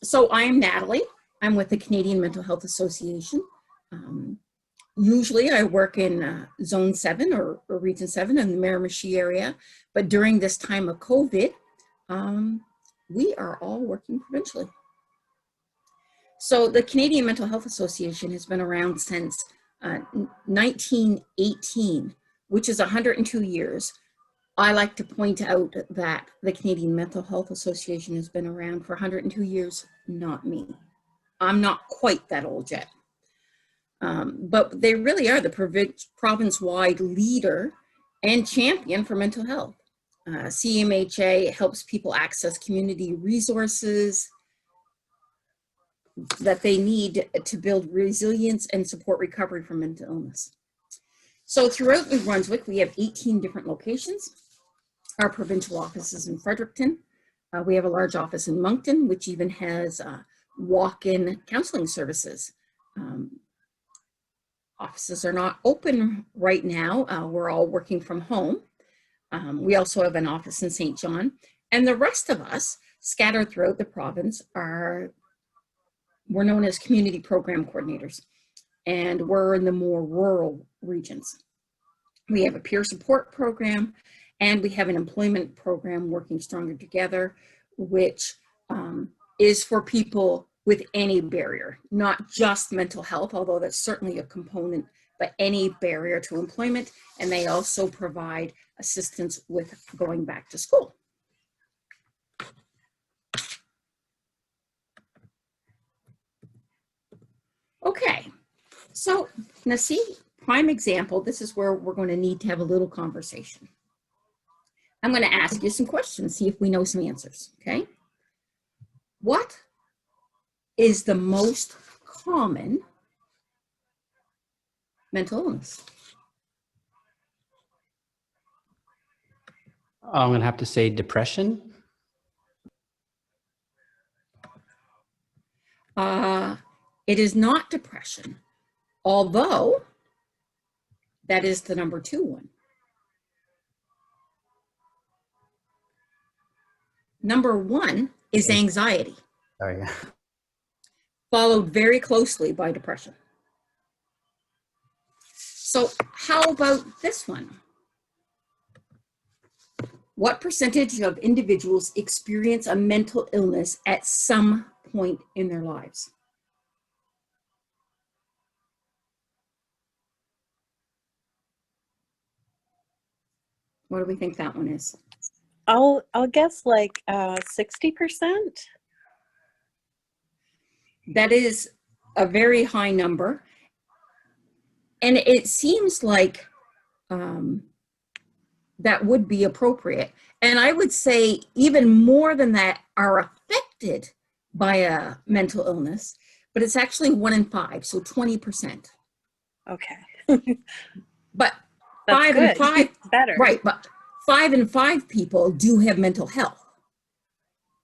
So I'm Natalie. I'm with the Canadian Mental Health Association. Usually I work in Zone 7 or Region 7 in the Miramichi area, but during this time of COVID, we are all working provincially. So the Canadian Mental Health Association has been around since 1918, which is 102 years. I like to point out that the Canadian Mental Health Association has been around for 102 years, not me. I'm not quite that old yet. But they really are the province-wide leader and champion for mental health. CMHA helps people access community resources that they need to build resilience and support recovery from mental illness. So throughout New Brunswick, we have 18 different locations. Our provincial office is in Fredericton. We have a large office in Moncton, which even has walk-in counseling services. Offices are not open right now. We're all working from home. We also have an office in St. John. And the rest of us scattered throughout the province we're known as community program coordinators. And we're in the more rural regions. We have a peer support program, and we have an employment program, Working Stronger Together, which is for people with any barrier, not just mental health, although that's certainly a component, but any barrier to employment. And they also provide assistance with going back to school. Okay, so now see, prime example, this is where we're going to need to have a little conversation. I'm going to ask you some questions, see if we know some answers, okay? What is the most common mental illness? I'm going to have to say depression. It is not depression, although that is the number 2 one. Number 1 is anxiety. Oh, yeah. Followed very closely by depression. So how about this one? What percentage of individuals experience a mental illness at some point in their lives? What do we think that one is? I'll guess like 60%. That is a very high number. And it seems like that would be appropriate. And I would say even more than that are affected by a mental illness, but it's actually 1 in 5, so 20%. Okay. But That's 5 good. and 5, Better. right, but 5 in 5 people do have mental health.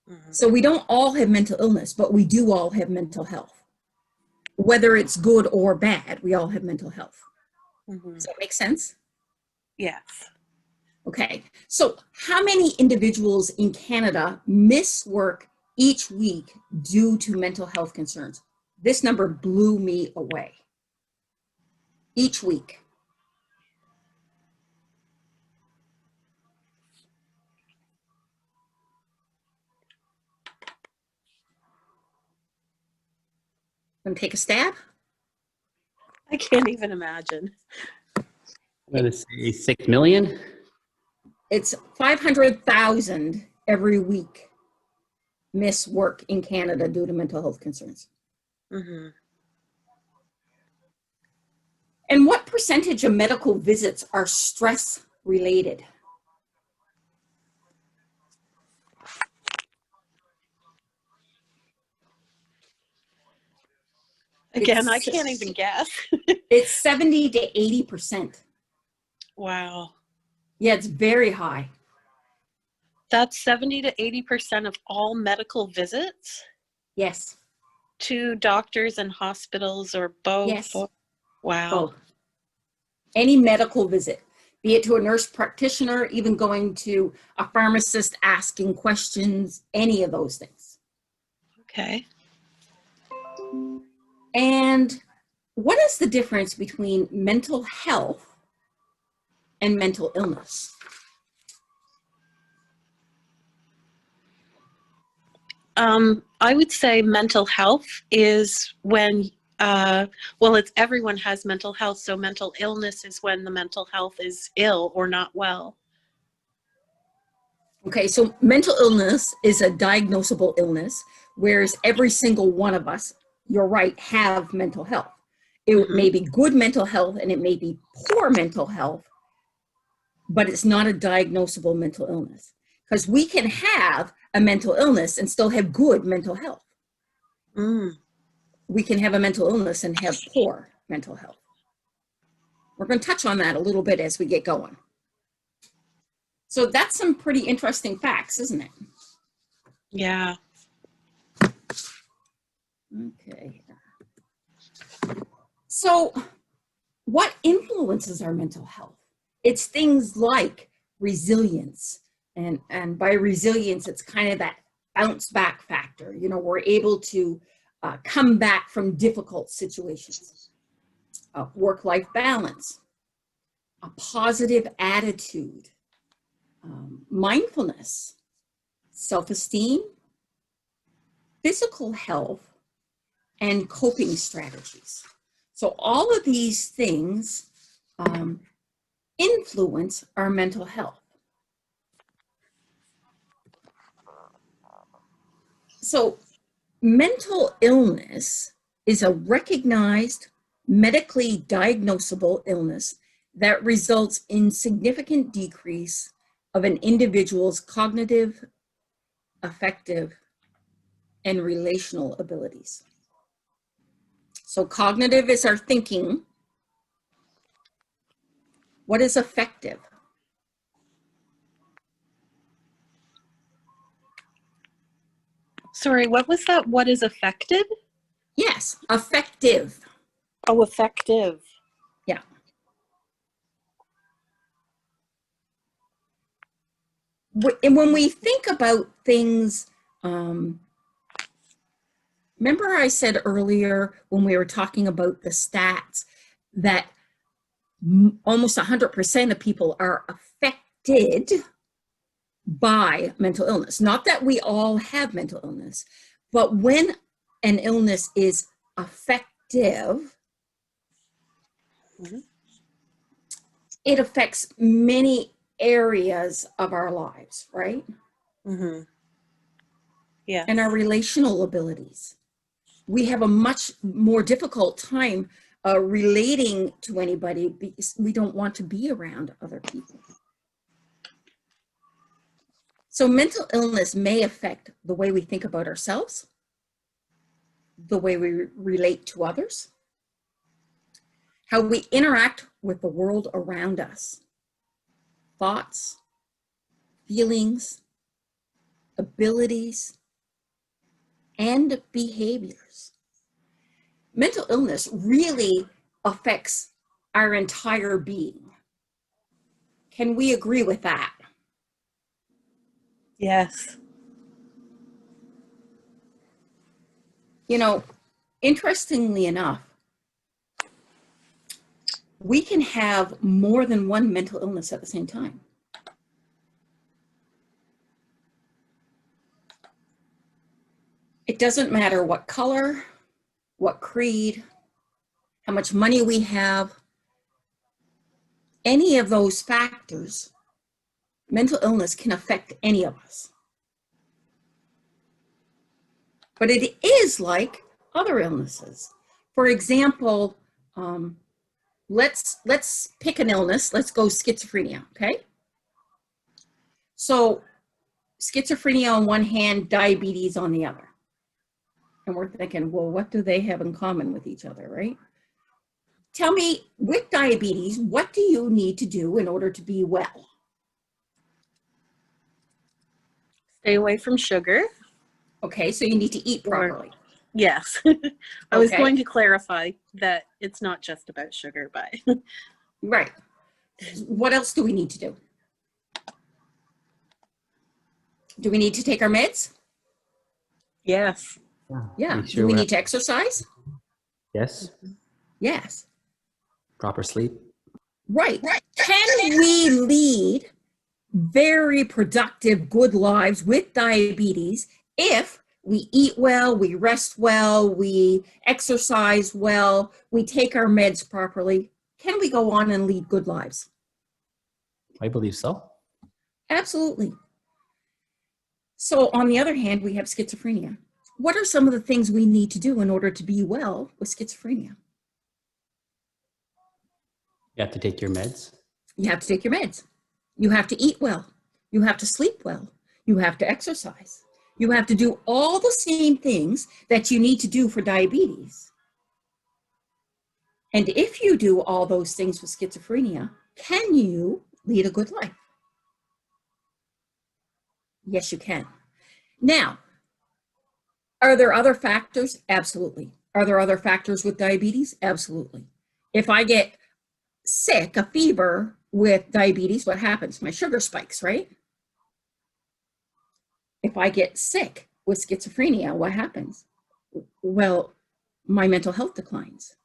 Mm-hmm. So we don't all have mental illness, but we do all have mental health. Whether it's good or bad, we all have mental health. Mm-hmm. Does that make sense? Yes. Okay, so how many individuals in Canada miss work each week due to mental health concerns? This number blew me away. Each week. Want to take a stab? I can't even imagine. I'm going to say 6 million. It's 500,000 every week miss work in Canada due to mental health concerns. Mm-hmm. And what percentage of medical visits are stress related? Again, I can't even guess. It's 70 to 80%. Wow. Yeah, it's very high. That's 70 to 80% of all medical visits? Yes. To doctors and hospitals or both? Yes. Wow. Both. Any medical visit, be it to a nurse practitioner, even going to a pharmacist asking questions, any of those things. Okay. And what is the difference between mental health and mental illness? I would say mental health is when, it's everyone has mental health. So mental illness is when the mental health is ill or not well. Okay, so mental illness is a diagnosable illness, whereas every single one of us, you're right, have mental health. It may be good mental health and it may be poor mental health, but it's not a diagnosable mental illness. Because we can have a mental illness and still have good mental health. We can have a mental illness and have poor mental health. We're going to touch on that a little bit as we get going. So that's some pretty interesting facts, isn't it? Yeah. Okay. So what influences our mental health? It's things like resilience. And by resilience, it's kind of that bounce back factor. You know, we're able to come back from difficult situations. Work-life balance, a positive attitude, mindfulness, self-esteem, physical health, and coping strategies. So all of these things influence our mental health. So mental illness is a recognized, medically diagnosable illness that results in significant decrease of an individual's cognitive, affective, and relational abilities. So cognitive is our thinking. What is affective? Sorry, what was that? What is affected? Yes, affective. Oh, effective. Yeah. And when we think about things, remember I said earlier when we were talking about the stats that almost 100% of people are affected by mental illness. Not that we all have mental illness, but when an illness is affective, it affects many areas of our lives, right? Yeah. And our relational abilities. We have a much more difficult time relating to anybody because we don't want to be around other people. So mental illness may affect the way we think about ourselves, the way we relate to others, how we interact with the world around us, thoughts, feelings, abilities, and behaviors. Mental illness really affects our entire being. Can we agree with that? Yes. You know, interestingly enough, we can have more than one mental illness at the same time. It doesn't matter what color, what creed, how much money we have, any of those factors, mental illness can affect any of us. But it is like other illnesses. For example, let's pick an illness. Let's go schizophrenia, okay? So schizophrenia on one hand, diabetes on the other. And we're thinking, well, what do they have in common with each other, right? Tell me, with diabetes, what do you need to do in order to be well? Stay away from sugar. Okay, so you need to eat properly. Yes. I was going to clarify that it's not just about sugar, but. Right. What else do we need to do? Do we need to take our meds? Yes. Yeah. Make Do sure we we're need to exercise? yes, Yes. proper sleep. Right. Can we lead very productive, good lives with diabetes if we eat well, we rest well, we exercise well, we take our meds properly? Can we go on and lead good lives? I believe so. Absolutely. So on the other hand, we have schizophrenia. What are some of the things we need to do in order to be well with schizophrenia? You have to take your meds. You have to take your meds. You have to eat well. You have to sleep well. You have to exercise. You have to do all the same things that you need to do for diabetes. And if you do all those things with schizophrenia, can you lead a good life? Yes, you can. Now, are there other factors? Absolutely. Are there other factors with diabetes? Absolutely. If I get sick, a fever with diabetes, what happens? My sugar spikes, right? If I get sick with schizophrenia, what happens? Well, my mental health declines.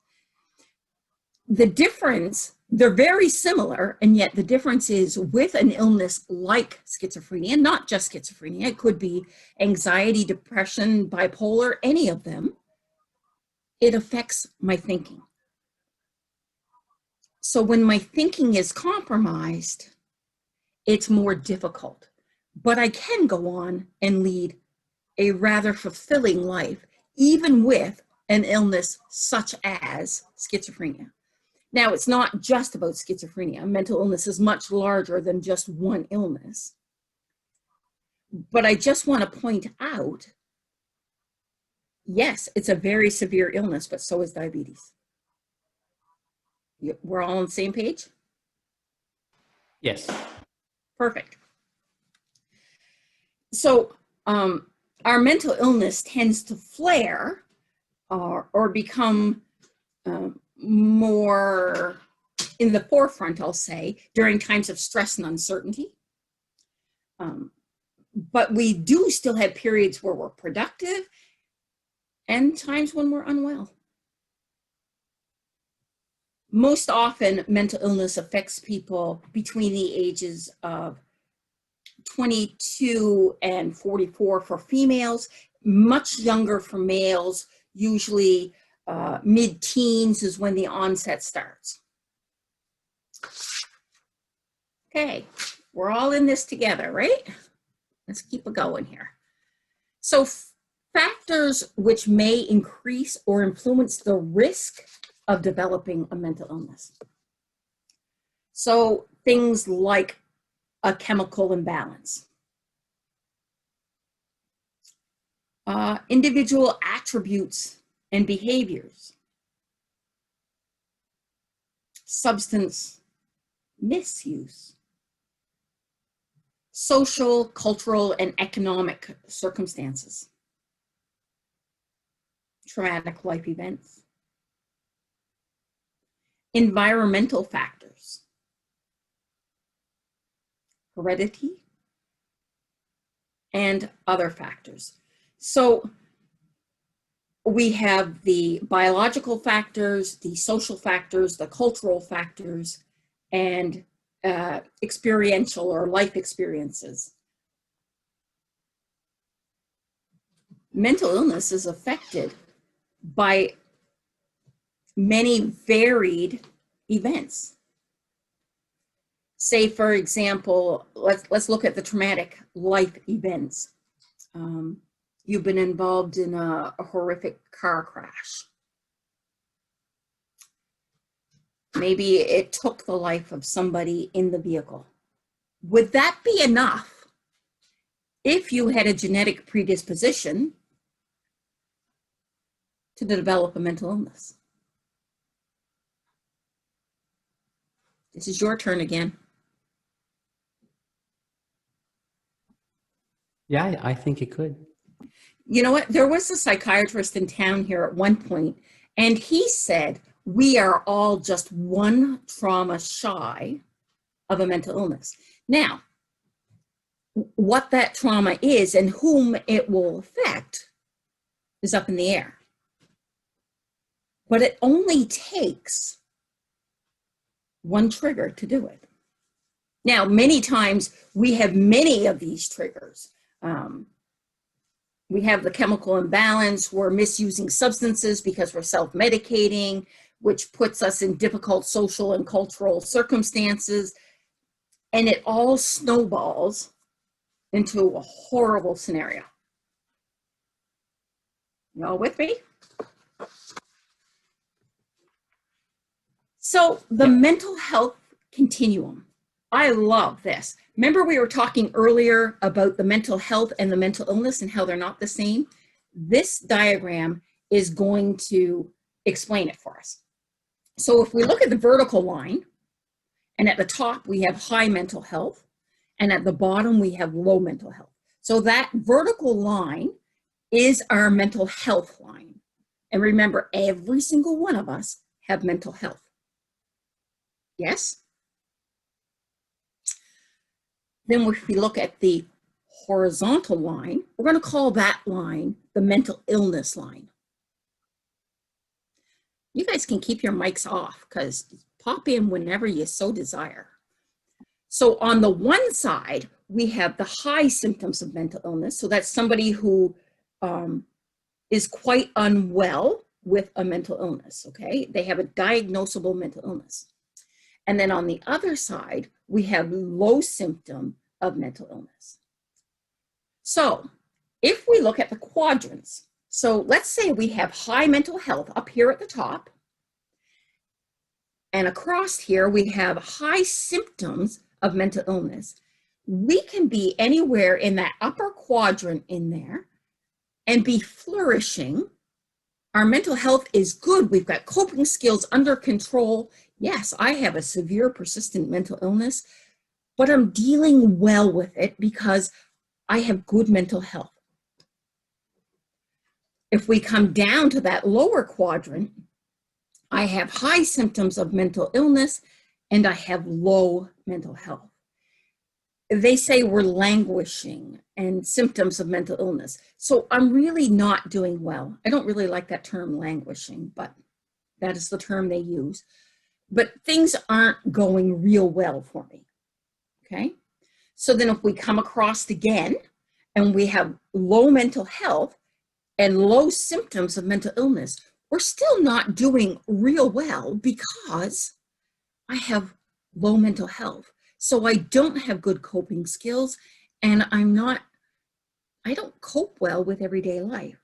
The difference, they're very similar, and yet the difference is with an illness like schizophrenia, not just schizophrenia, it could be anxiety, depression, bipolar, any of them, it affects my thinking. So when my thinking is compromised, it's more difficult. But I can go on and lead a rather fulfilling life, even with an illness such as schizophrenia. Now, it's not just about schizophrenia. Mental illness is much larger than just one illness. But I just want to point out, yes, it's a very severe illness, but so is diabetes. We're all on the same page? Yes. Perfect. So our mental illness tends to flare or become more in the forefront, I'll say, during times of stress and uncertainty. But we do still have periods where we're productive and times when we're unwell. Most often, mental illness affects people between the ages of 22 and 44 for females, much younger for males, usually mid-teens is when the onset starts. Okay, we're all in this together, right? Let's keep it going here. So factors which may increase or influence the risk of developing a mental illness. So things like a chemical imbalance, individual attributes and behaviors, substance misuse, social, cultural, and economic circumstances, traumatic life events, environmental factors, heredity, and other factors. So we have the biological factors, the social factors, the cultural factors, and experiential or life experiences. Mental illness is affected by many varied events. Say, for example, let's look at the traumatic life events. You've been involved in a horrific car crash. Maybe it took the life of somebody in the vehicle. Would that be enough if you had a genetic predisposition to develop a mental illness? This is your turn again. Yeah, I think it could. You know what? There was a psychiatrist in town here at one point, and he said, we are all just one trauma shy of a mental illness. Now, what that trauma is and whom it will affect is up in the air. But it only takes one trigger to do it. Now, many times we have many of these triggers. We have the chemical imbalance, we're misusing substances because we're self-medicating, which puts us in difficult social and cultural circumstances, and it all snowballs into a horrible scenario. Y'all with me? So the mental health continuum. I love this. Remember we were talking earlier about the mental health and the mental illness and how they're not the same? This diagram is going to explain it for us. So if we look at the vertical line, and at the top we have high mental health, and at the bottom we have low mental health. So that vertical line is our mental health line. And remember, every single one of us have mental health. Yes? Then if we look at the horizontal line, we're going to call that line the mental illness line. You guys can keep your mics off because pop in whenever you so desire. So on the one side, we have the high symptoms of mental illness. So that's somebody who is quite unwell with a mental illness, okay? They have a diagnosable mental illness. And then on the other side, we have low symptom of mental illness. So if we look at the quadrants, so let's say we have high mental health up here at the top, and across here we have high symptoms of mental illness. We can be anywhere in that upper quadrant in there and be flourishing. Our mental health is good. We've got coping skills under control. Yes, I have a severe persistent mental illness, but I'm dealing well with it because I have good mental health. If we come down to that lower quadrant, I have high symptoms of mental illness and I have low mental health. They say we're languishing and symptoms of mental illness. So I'm really not doing well. I don't really like that term languishing, but that is the term they use. But things aren't going real well for me, okay? So then if we come across again and we have low mental health and low symptoms of mental illness, we're still not doing real well because I have low mental health. So I don't have good coping skills and I don't cope well with everyday life.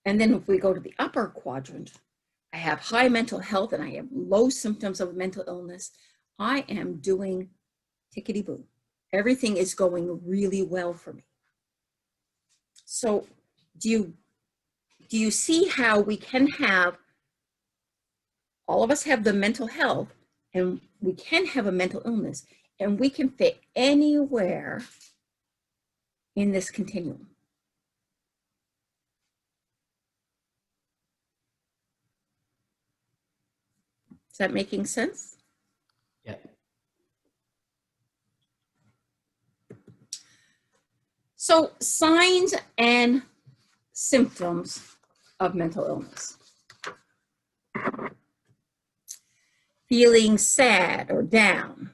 And then if we go to the upper quadrant, I have high mental health and I have low symptoms of mental illness. I am doing tickety-boo. Everything is going really well for me. So do you see how we can have, all of us have the mental health and we can have a mental illness and we can fit anywhere in this continuum. Is that making sense? Yeah. So signs and symptoms of mental illness. Feeling sad or down.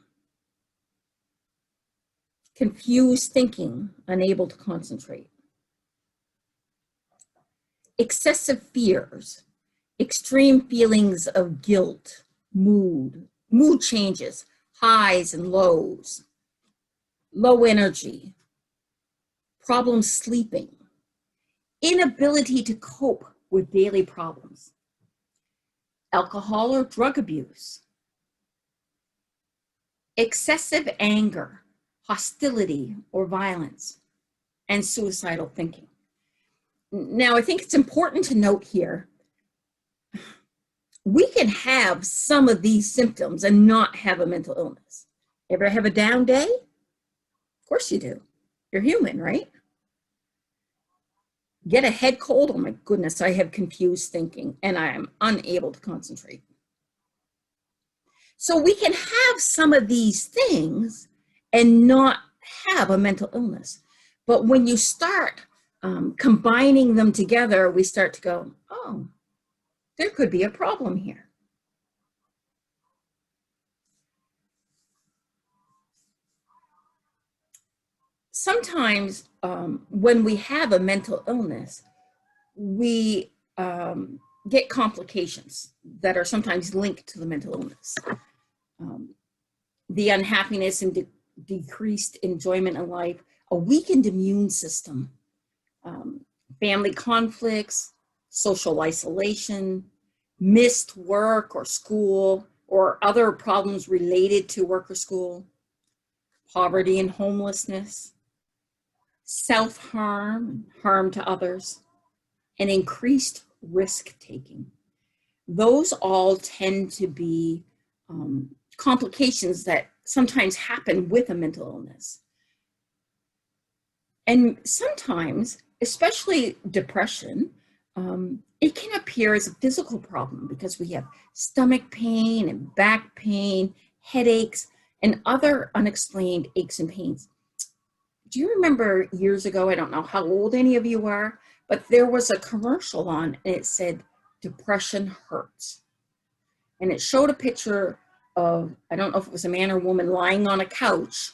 Confused thinking, unable to concentrate. Excessive fears, extreme feelings of guilt, mood changes, highs and lows, low energy, problems sleeping, inability to cope with daily problems, alcohol or drug abuse, excessive anger, hostility or violence, and suicidal thinking. Now, I think it's important to note here, we can have some of these symptoms and not have a mental illness. Ever have a down day? Of course you do. You're human, right? Get a head cold, oh my goodness, I have confused thinking and I am unable to concentrate. So we can have some of these things and not have a mental illness. But when you start combining them together, we start to go, oh, there could be a problem here. Sometimes when we have a mental illness, we get complications that are sometimes linked to the mental illness. The unhappiness and decreased enjoyment in life, a weakened immune system, family conflicts, social isolation, missed work or school, or other problems related to work or school, poverty and homelessness, self-harm, harm to others, and increased risk-taking. Those all tend to be complications that sometimes happen with a mental illness. And sometimes, especially depression, it can appear as a physical problem because we have stomach pain and back pain, headaches, and other unexplained aches and pains. Do you remember years ago, I don't know how old any of you are, but there was a commercial on and it said, "Depression hurts." And it showed a picture of, I don't know if it was a man or woman lying on a couch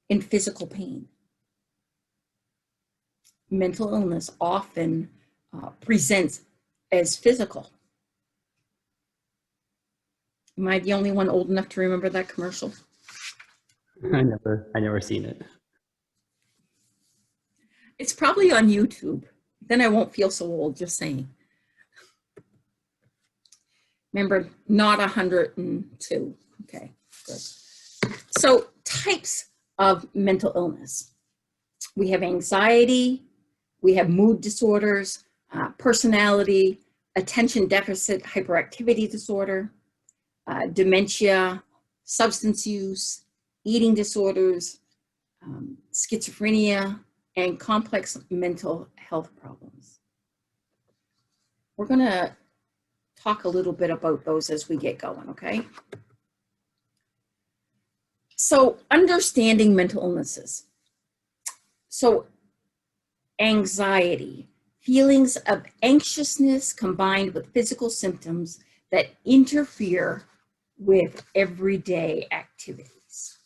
in physical pain. Mental illness often presents as physical. Am I the only one old enough to remember that commercial? I never seen it. It's probably on YouTube. Then I won't feel so old, just saying. Remember, not 102. Okay, good. So types of mental illness. We have anxiety, we have mood disorders, personality, attention deficit hyperactivity disorder, dementia, substance use, eating disorders, schizophrenia, and complex mental health problems. We're going to talk a little bit about those as we get going, okay? So understanding mental illnesses. So anxiety, feelings of anxiousness combined with physical symptoms that interfere with everyday activities.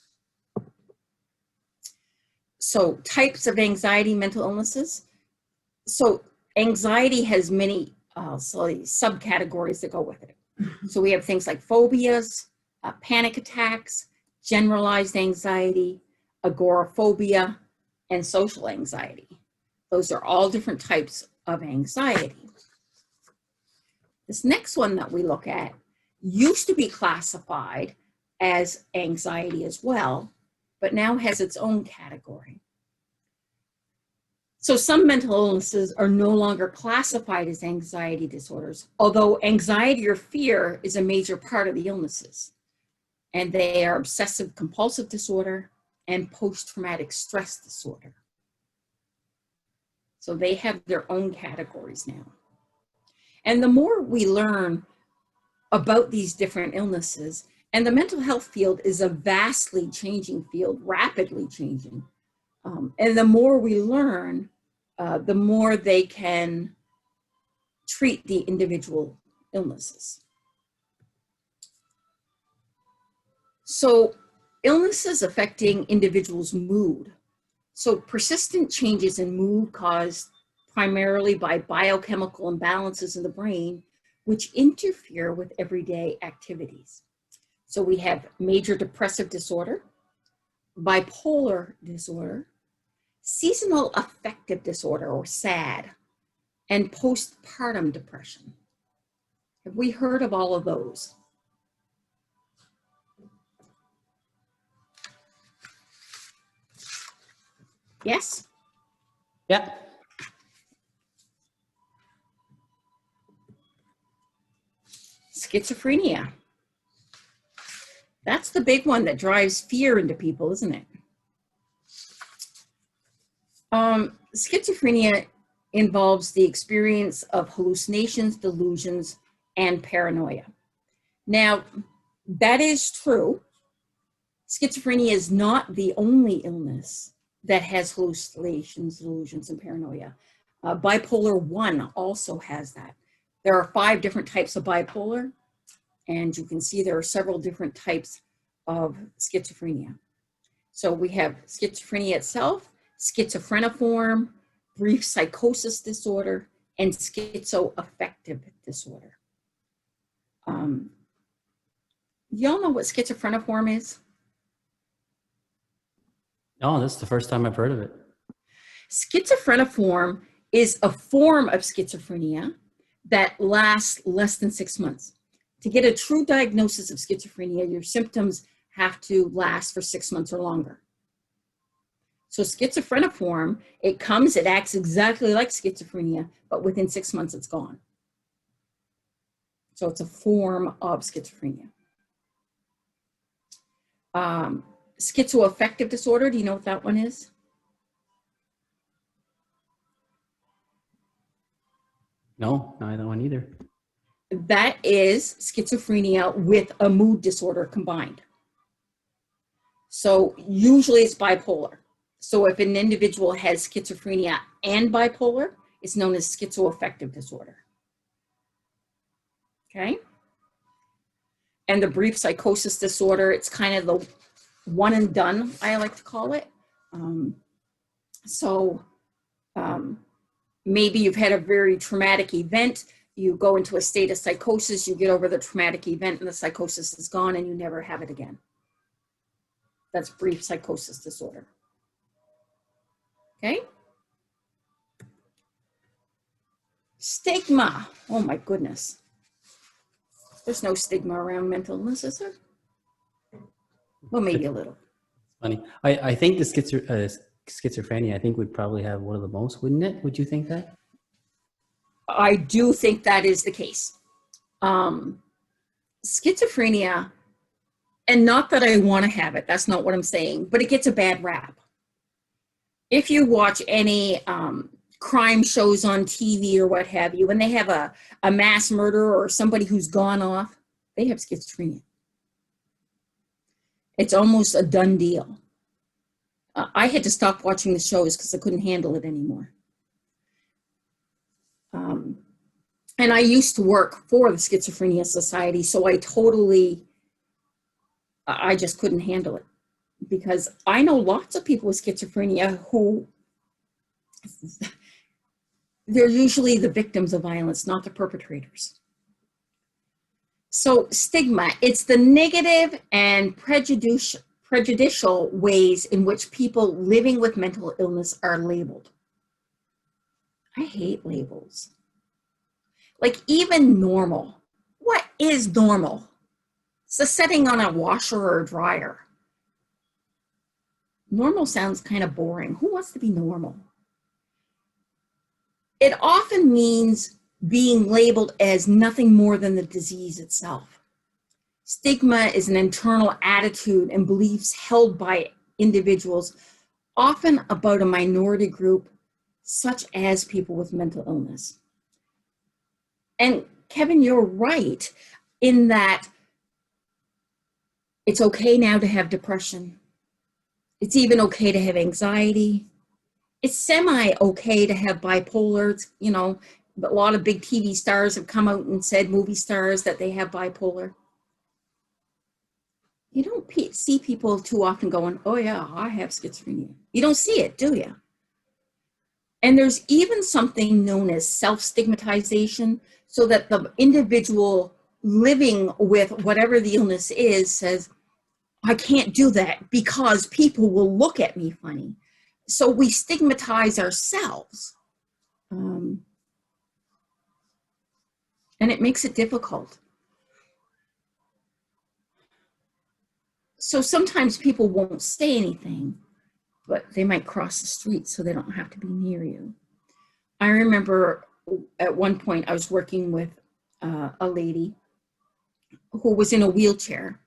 So types of anxiety, mental illnesses. So anxiety has many subcategories that go with it. So we have things like phobias, panic attacks, generalized anxiety, agoraphobia, and social anxiety. Those are all different types of anxiety. This next one that we look at used to be classified as anxiety as well, but now has its own category. So some mental illnesses are no longer classified as anxiety disorders, although anxiety or fear is a major part of the illnesses. And they are obsessive compulsive disorder and post-traumatic stress disorder. So they have their own categories now. And the more we learn about these different illnesses, and the mental health field is a vastly changing field, rapidly changing. And the more we learn, the more they can treat the individual illnesses. So illnesses affecting individuals' mood. So persistent changes in mood caused primarily by biochemical imbalances in the brain, which interfere with everyday activities. So we have major depressive disorder, bipolar disorder, seasonal affective disorder, or SAD, and postpartum depression. Have we heard of all of those? Yes? Yeah. Schizophrenia. That's the big one that drives fear into people, isn't it? Schizophrenia involves the experience of hallucinations, delusions, and paranoia. Now, that is true. Schizophrenia is not the only illness that has hallucinations, delusions, and paranoia. Bipolar 1 also has that. There are 5 different types of bipolar, and you can see there are several different types of schizophrenia. So we have schizophrenia itself, schizophreniform, brief psychosis disorder, and schizoaffective disorder. Y'all know what schizophreniform is? Oh, this is the first time I've heard of it. Schizophreniform is a form of schizophrenia that lasts less than 6 months. To get a true diagnosis of schizophrenia, your symptoms have to last for 6 months or longer. So schizophreniform, it acts exactly like schizophrenia, but within 6 months it's gone. So it's a form of schizophrenia. Schizoaffective disorder, do you know what that one is? No, neither one either. That is schizophrenia with a mood disorder combined. So usually it's bipolar. So if an individual has schizophrenia and bipolar, it's known as schizoaffective disorder. Okay? And the brief psychosis disorder, it's kind of the one and done, I like to call it. Maybe you've had a very traumatic event, you go into a state of psychosis, you get over the traumatic event and the psychosis is gone and you never have it again. That's brief psychosis disorder. Okay? Stigma. Oh my goodness. There's no stigma around mental illness, is there? Well, maybe a little. Funny. I think the schizophrenia, I think would probably have one of the most, wouldn't it? Would you think that? I do think that is the case. Schizophrenia, and not that I want to have it, that's not what I'm saying, but it gets a bad rap. If you watch any crime shows on TV or what have you, when they have a mass murderer or somebody who's gone off, they have schizophrenia. It's almost a done deal. I had to stop watching the shows because I couldn't handle it anymore. And I used to work for the Schizophrenia Society, so I just couldn't handle it. Because I know lots of people with schizophrenia who, they're usually the victims of violence, not the perpetrators. So stigma, it's the negative and prejudicial ways in which people living with mental illness are labeled. I hate labels. Like even normal. What is normal? It's a setting on a washer or a dryer. Normal sounds kind of boring. Who wants to be normal? It often means being labeled as nothing more than the disease itself. Stigma is an internal attitude and beliefs held by individuals, often about a minority group, such as people with mental illness. And Kevin, you're right in that it's okay now to have depression. It's even okay to have anxiety. It's semi-okay to have bipolar. It's, you know, a lot of big TV stars have come out and said, movie stars, that they have bipolar. You don't see people too often going, oh yeah, I have schizophrenia. You don't see it, do you? And there's even something known as self-stigmatization, so that the individual living with whatever the illness is says, I can't do that because people will look at me funny. So we stigmatize ourselves. And it makes it difficult. So sometimes people won't say anything, but they might cross the street so they don't have to be near you. I remember at one point I was working with a lady who was in a wheelchair,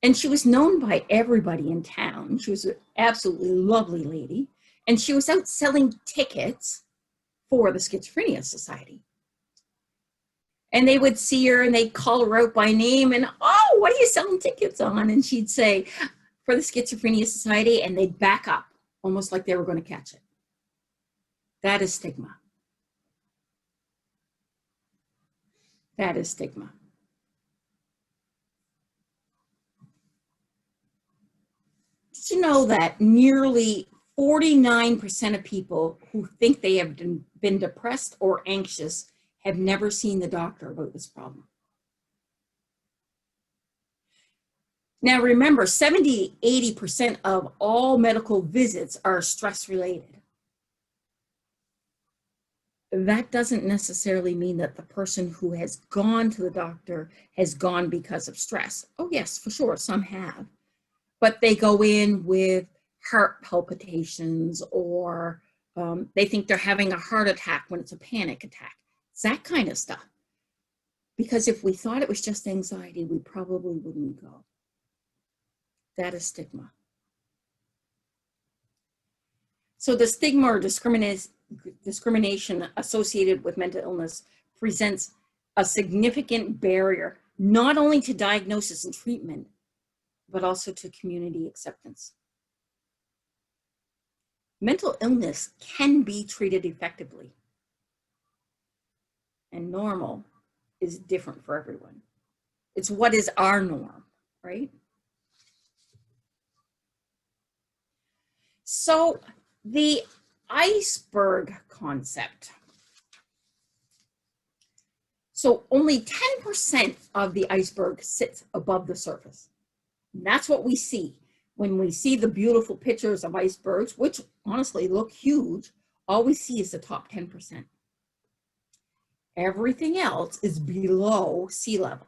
and she was known by everybody in town. She was an absolutely lovely lady, and she was out selling tickets for the Schizophrenia Society. And they would see her and they'd call her out by name and, oh, what are you selling tickets on? And she'd say, for the Schizophrenia Society, and they'd back up almost like they were going to catch it. That is stigma. That is stigma. Did you know that nearly 49% of people who think they have been depressed or anxious have never seen the doctor about this problem? Now remember, 70 to 80% of all medical visits are stress related. That doesn't necessarily mean that the person who has gone to the doctor has gone because of stress. Oh yes, for sure, some have. But they go in with heart palpitations, or they think they're having a heart attack when it's a panic attack. It's that kind of stuff. Because if we thought it was just anxiety, we probably wouldn't go. That is stigma. So the stigma or discrimination associated with mental illness presents a significant barrier, not only to diagnosis and treatment, but also to community acceptance. Mental illness can be treated effectively, and normal is different for everyone. It's what is our norm, right? So the iceberg concept. So only 10% of the iceberg sits above the surface. And that's what we see. When we see the beautiful pictures of icebergs, which honestly look huge, all we see is the top 10%. Everything else is below sea level.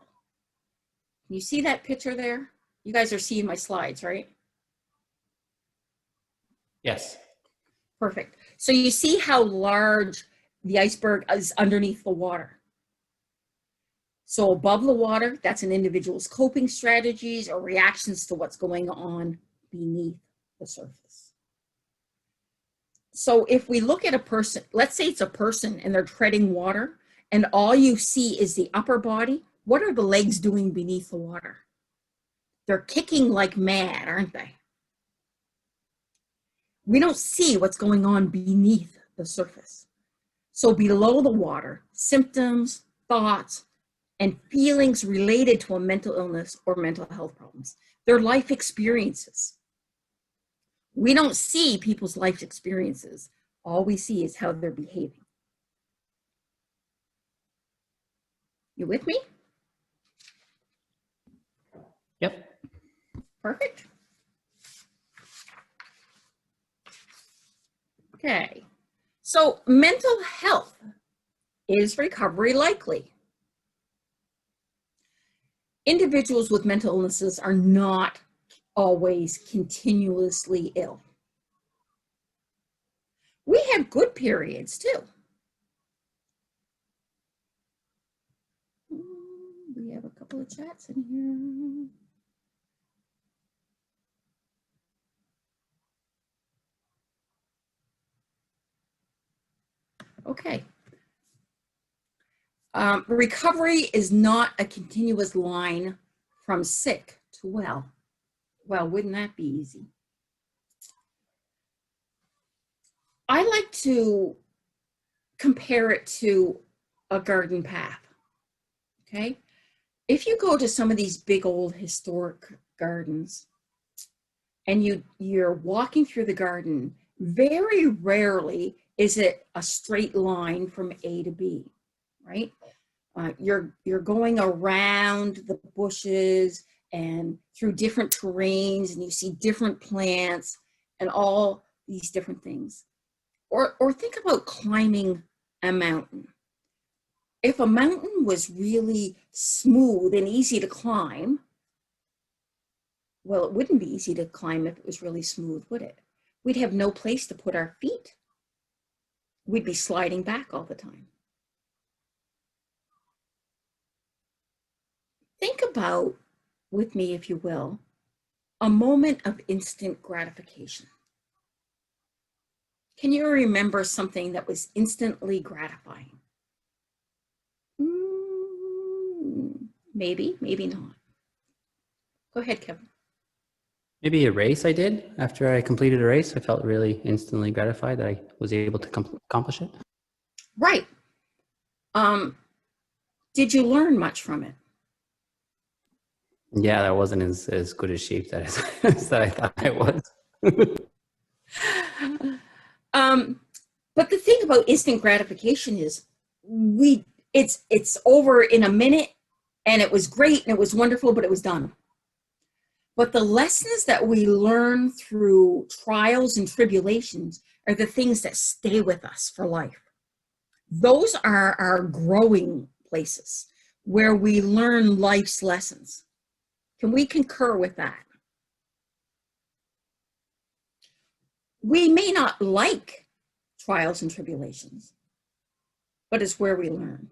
You see that picture there? You guys are seeing my slides, right? Yes. Perfect. So you see how large the iceberg is underneath the water. So above the water, that's an individual's coping strategies or reactions to what's going on beneath the surface. So if we look at a person, let's say it's a person and they're treading water and all you see is the upper body, what are the legs doing beneath the water? They're kicking like mad, aren't they? We don't see what's going on beneath the surface. So below the water, symptoms, thoughts, and feelings related to a mental illness or mental health problems. Their life experiences. We don't see people's life experiences. All we see is how they're behaving. You with me? Yep. Perfect. Okay. So mental health, is recovery likely? Individuals with mental illnesses are not always continuously ill. We have good periods too. We have a couple of chats in here. Okay. Recovery is not a continuous line from sick to well. Well, wouldn't that be easy? I like to compare it to a garden path, okay? If you go to some of these big old historic gardens and you're walking through the garden, very rarely is it a straight line from A to B, right? You're going around the bushes and through different terrains, and you see different plants and all these different things. Or think about climbing a mountain. If a mountain was really smooth and easy to climb, well, it wouldn't be easy to climb if it was really smooth, would it? We'd have no place to put our feet. We'd be sliding back all the time. Think about, with me, if you will, a moment of instant gratification. Can you remember something that was instantly gratifying? Maybe, maybe not. Go ahead, Kevin. Maybe a race I did. After I completed a race, I felt really instantly gratified that I was able to accomplish it. Right. Did you learn much from it? Yeah, that wasn't as good a shape that, as that I thought it was. But the thing about instant gratification is it's over in a minute, and it was great and it was wonderful, but it was done. But the lessons that we learn through trials and tribulations are the things that stay with us for life. Those are our growing places where we learn life's lessons. Can we concur with that? We may not like trials and tribulations, but it's where we learn.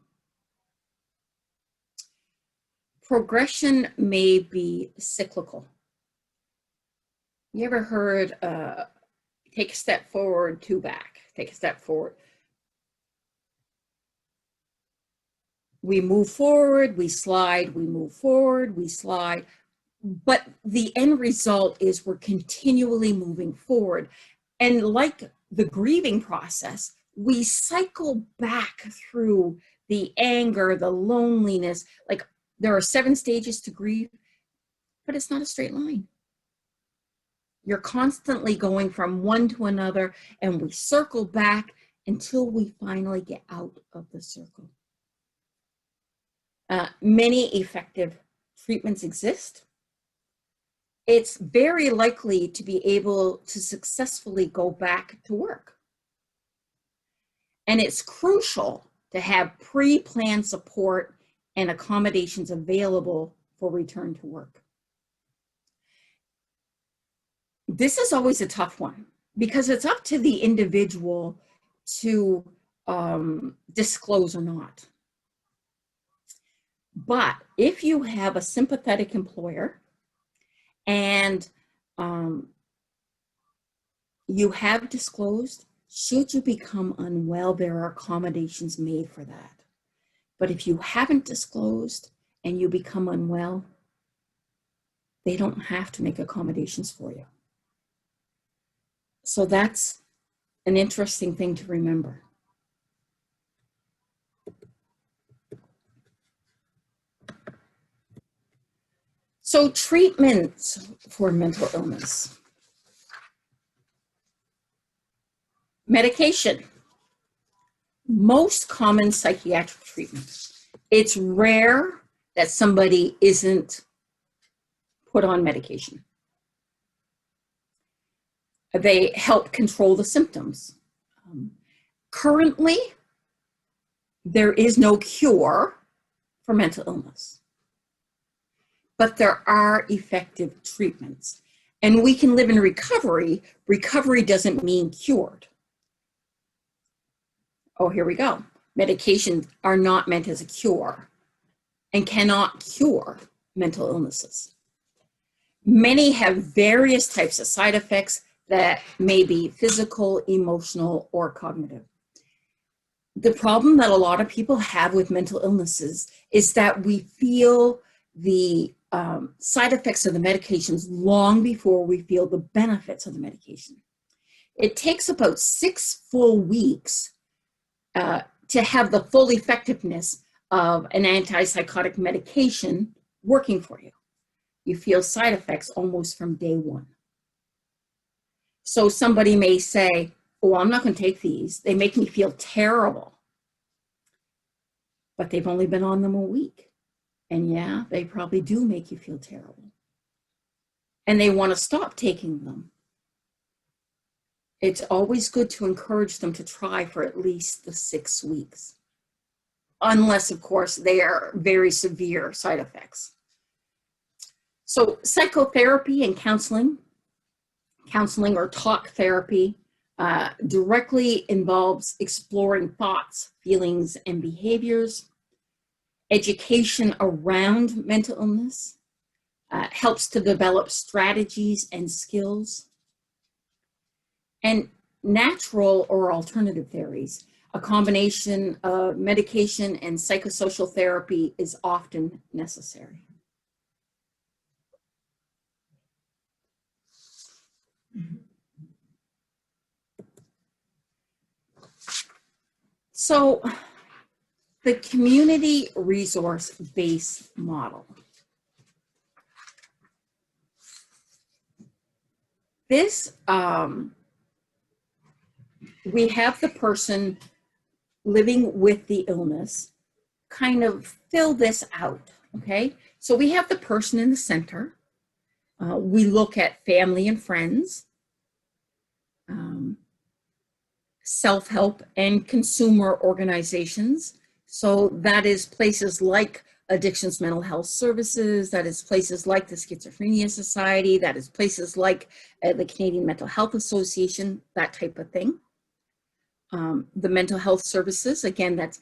Progression may be cyclical. You ever heard, take a step forward, two back, take a step forward. We move forward, we slide, we move forward, we slide. But the end result is we're continually moving forward. And like the grieving process, we cycle back through the anger, the loneliness. Like there are 7 stages to grieve, but it's not a straight line. You're constantly going from one to another, and we circle back until we finally get out of the circle. Many effective treatments exist. It's very likely to be able to successfully go back to work. And it's crucial to have pre-planned support and accommodations available for return to work. This is always a tough one because it's up to the individual to disclose or not. But if you have a sympathetic employer and you have disclosed, should you become unwell, there are accommodations made for that. But if you haven't disclosed and you become unwell, they don't have to make accommodations for you. So that's an interesting thing to remember. So treatments for mental illness. Medication. Most common psychiatric treatment. It's rare that somebody isn't put on medication. They help control the symptoms. Currently, there is no cure for mental illness, but there are effective treatments. And we can live in recovery. Recovery doesn't mean cured. Oh, here we go. Medications are not meant as a cure and cannot cure mental illnesses. Many have various types of side effects that may be physical, emotional, or cognitive. The problem that a lot of people have with mental illnesses is that we feel the side effects of the medications long before we feel the benefits of the medication. It takes about 6 full weeks to have the full effectiveness of an antipsychotic medication working for you. You feel side effects almost from day one. So somebody may say, oh, I'm not going to take these. They make me feel terrible. But they've only been on them a week. And yeah, they probably do make you feel terrible. And they want to stop taking them. It's always good to encourage them to try for at least the 6 weeks. Unless, of course, they are very severe side effects. So psychotherapy and counseling or talk therapy directly involves exploring thoughts, feelings, and behaviors. Education around mental illness helps to develop strategies and skills. And natural or alternative therapies, a combination of medication and psychosocial therapy is often necessary. So the community resource-based model. This, we have the person living with the illness kind of fill this out, okay? So we have the person in the center. We look at family and friends, self-help and consumer organizations. So that is places like Addictions Mental Health Services, that is places like the Schizophrenia Society, that is places like the Canadian Mental Health Association, that type of thing. The mental health services, again, that's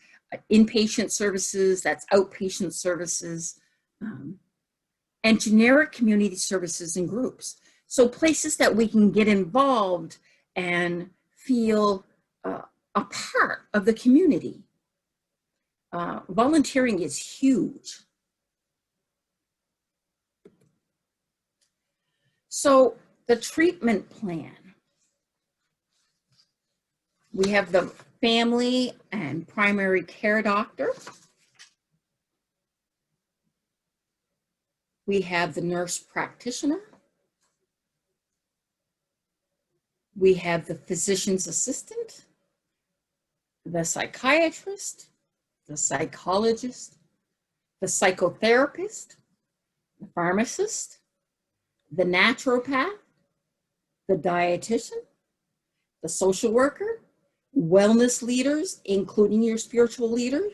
inpatient services, that's outpatient services, and generic community services and groups. So places that we can get involved and feel a part of the community. Volunteering is huge. So the treatment plan. We have the family and primary care doctor. We have the nurse practitioner. We have the physician's assistant, the psychiatrist, the psychologist, the psychotherapist, the pharmacist, the naturopath, the dietitian, the social worker, wellness leaders, including your spiritual leader,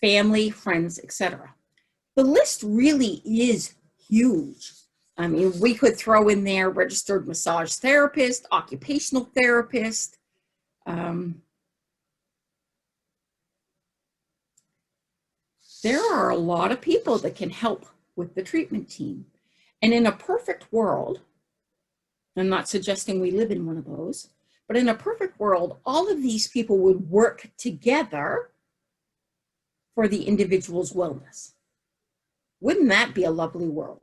family, friends, etc. The list really is huge. I mean, we could throw in there registered massage therapist, occupational therapist. There are a lot of people that can help with the treatment team. And in a perfect world, I'm not suggesting we live in one of those, but in a perfect world, all of these people would work together for the individual's wellness. Wouldn't that be a lovely world?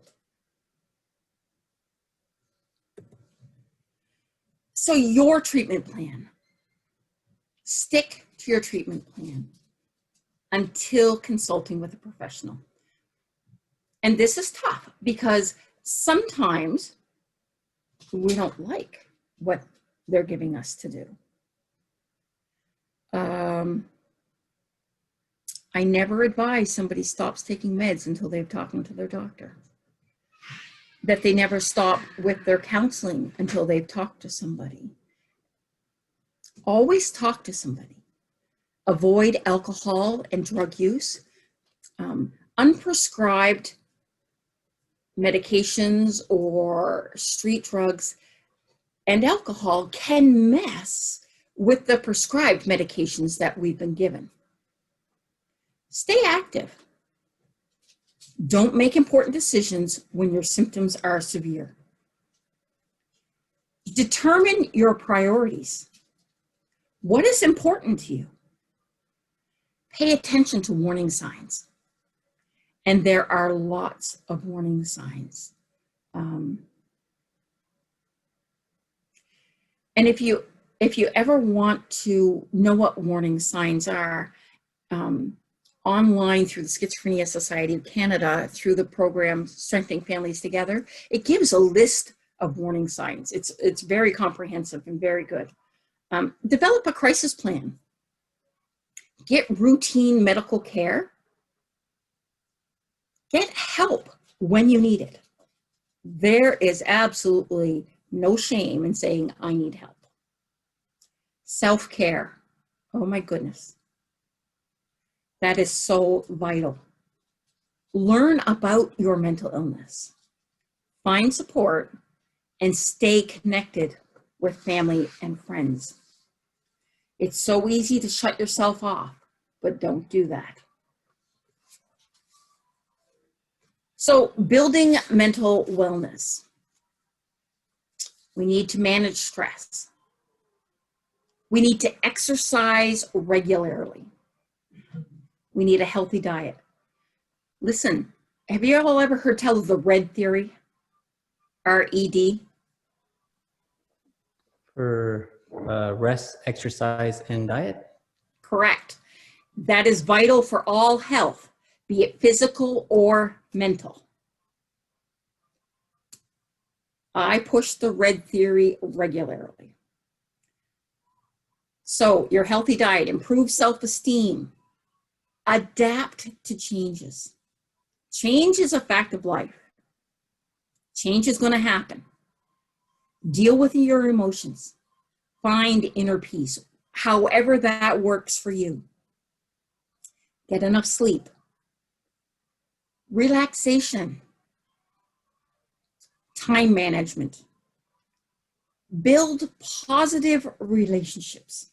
So your treatment plan. Stick to your treatment plan until consulting with a professional. And this is tough because sometimes we don't like what they're giving us to do. I never advise somebody stops taking meds until they've talked to their doctor. That they never stop with their counseling until they've talked to somebody. Always talk to somebody. Avoid alcohol and drug use. Unprescribed medications or street drugs and alcohol can mess with the prescribed medications that we've been given. Stay active. Don't make important decisions when your symptoms are severe. Determine your priorities. What is important to you? Pay attention to warning signs. And there are lots of warning signs. And if you ever want to know what warning signs are, online through the Schizophrenia Society of Canada, through the program Strengthening Families Together, it gives a list of warning signs. It's very comprehensive and very good. Develop a crisis plan. Get routine medical care. Get help when you need it. There is absolutely no shame in saying, I need help. Self-care. Oh my goodness. That is so vital. Learn about your mental illness. Find support and stay connected with family and friends. It's so easy to shut yourself off, but don't do that. So, building mental wellness. We need to manage stress. We need to exercise regularly. We need a healthy diet. Listen, have you all ever heard tell of the RED theory? R-E-D? For rest, exercise, and diet? Correct. That is vital for all health, be it physical or mental. I push the red theory regularly. So your healthy diet, improve self-esteem, adapt to changes. Change is a fact of life. Change is going to happen. Deal with your emotions. Find inner peace, however that works for you. Get enough sleep. Relaxation. Time management. Build positive relationships.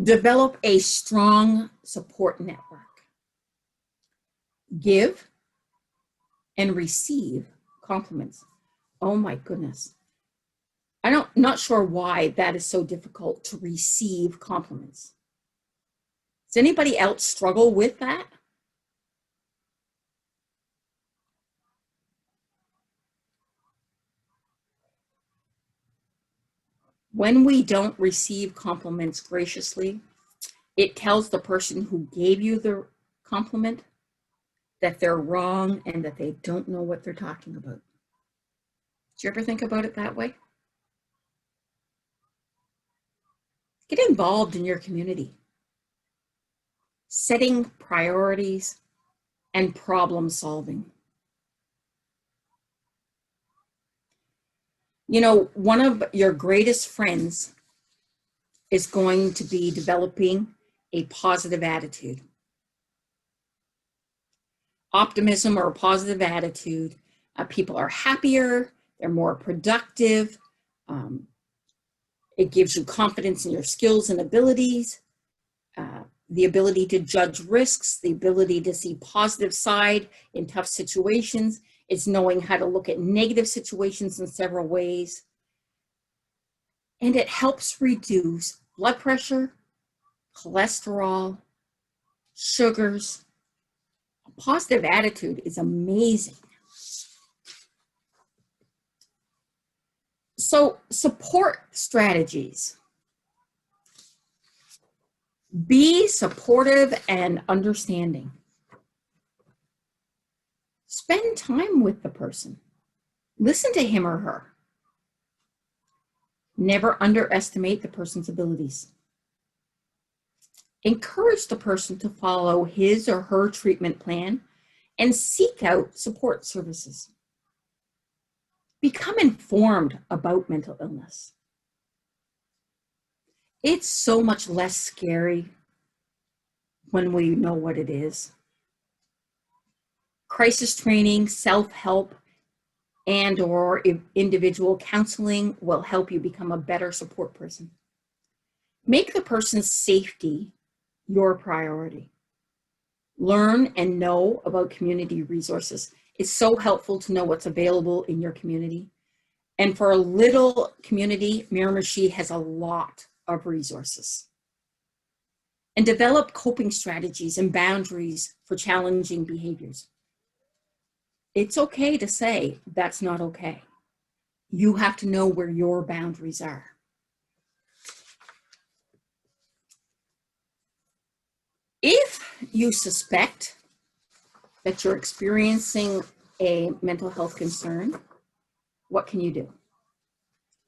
Develop a strong support network. Give and receive compliments. Oh my goodness. Not sure why that is so difficult to receive compliments. Does anybody else struggle with that? When we don't receive compliments graciously, it tells the person who gave you the compliment that they're wrong and that they don't know what they're talking about. Did you ever think about it that way? Get involved in your community. Setting priorities and problem solving. You know, one of your greatest friends is going to be developing a positive attitude. Optimism or a positive attitude, people are happier, they're more productive, it gives you confidence in your skills and abilities, the ability to judge risks, the ability to see positive side in tough situations. It's knowing how to look at negative situations in several ways. And it helps reduce blood pressure, cholesterol, sugars. A positive attitude is amazing. So, support strategies. Be supportive and understanding. Spend time with the person. Listen to him or her. Never underestimate the person's abilities. Encourage the person to follow his or her treatment plan and seek out support services. Become informed about mental illness. It's so much less scary when we know what it is. Crisis training, self-help, and or individual counseling will help you become a better support person. Make the person's safety your priority. Learn and know about community resources. It's so helpful to know what's available in your community. And for a little community, Miramichi has a lot of resources. And develop coping strategies and boundaries for challenging behaviors. It's okay to say that's not okay. You have to know where your boundaries are. If you suspect that you're experiencing a mental health concern, what can you do?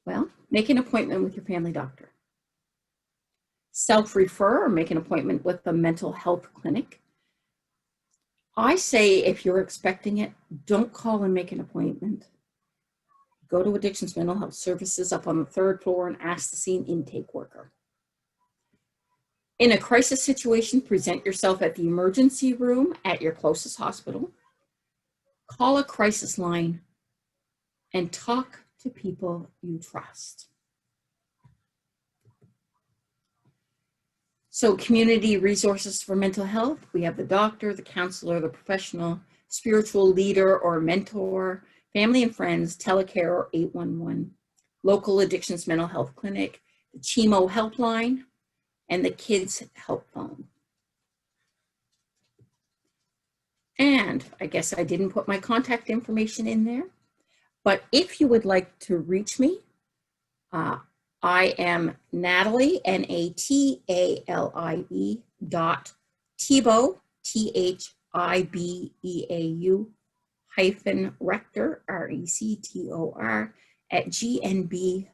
Well, make an appointment with your family doctor. Self-refer or make an appointment with a mental health clinic. I say if you're expecting it, don't call and make an appointment. Go to Addictions Mental Health Services up on the 3rd floor and ask to see an intake worker. In a crisis situation, present yourself at the emergency room at your closest hospital. Call a crisis line and talk to people you trust. So community resources for mental health, we have the doctor, the counselor, the professional, spiritual leader or mentor, family and friends, telecare or 811, local addictions mental health clinic, the CHIMO helpline, and the kids help phone. And I guess I didn't put my contact information in there, but if you would like to reach me, I am Natalie, Natalie, Thibault, Thibeau, hyphen rector, rector, @gnb.ca.